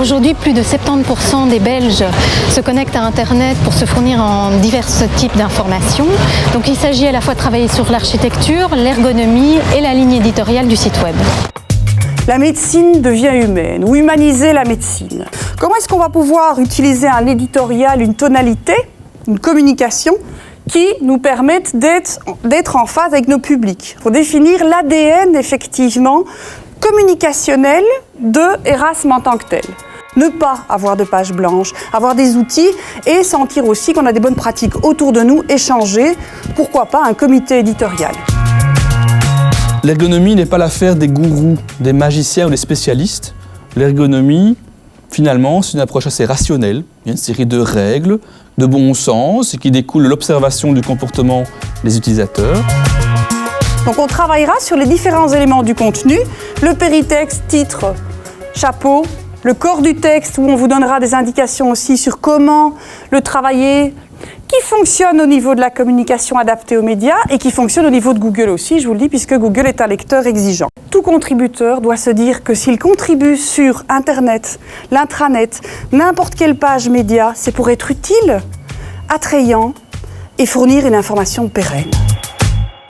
aujourd'hui, plus de 70% des Belges se connectent à Internet pour se fournir en divers types d'informations. Donc il s'agit à la fois de travailler sur l'architecture, l'ergonomie et la ligne éditoriale du site web. La médecine devient humaine, ou humaniser la médecine. Comment est-ce qu'on va pouvoir utiliser un éditorial, une tonalité, une communication qui nous permettent d'être en phase avec nos publics? Il faut définir l'ADN, effectivement, communicationnel de Erasme en tant que tel. Ne pas avoir de page blanche, avoir des outils et sentir aussi qu'on a des bonnes pratiques autour de nous, échanger, pourquoi pas un comité éditorial. L'ergonomie n'est pas l'affaire des gourous, des magiciens ou des spécialistes. L'ergonomie, finalement, c'est une approche assez rationnelle. Il y a une série de règles, de bon sens, qui découlent de l'observation du comportement des utilisateurs. Donc on travaillera sur les différents éléments du contenu, le péritexte, titre, chapeau, le corps du texte où on vous donnera des indications aussi sur comment le travailler, qui fonctionne au niveau de la communication adaptée aux médias et qui fonctionne au niveau de Google aussi, je vous le dis, puisque Google est un lecteur exigeant. Tout contributeur doit se dire que s'il contribue sur Internet, l'intranet, n'importe quelle page média, c'est pour être utile, attrayant et fournir une information pérenne.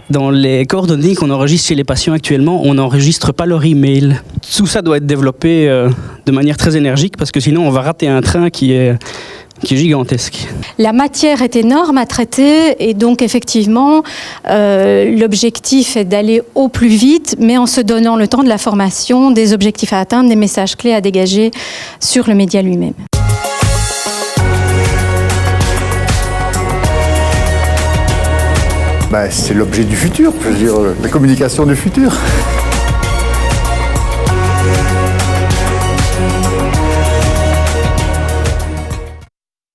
Dans les coordonnées qu'on enregistre chez les patients actuellement, on n'enregistre pas leur email. Tout ça doit être développé de manière très énergique parce que sinon on va rater un train qui est gigantesque. La matière est énorme à traiter et donc effectivement l'objectif est d'aller au plus vite mais en se donnant le temps de la formation, des objectifs à atteindre, des messages clés à dégager sur le média lui-même. C'est l'objet du futur, je veux dire, la communication du futur.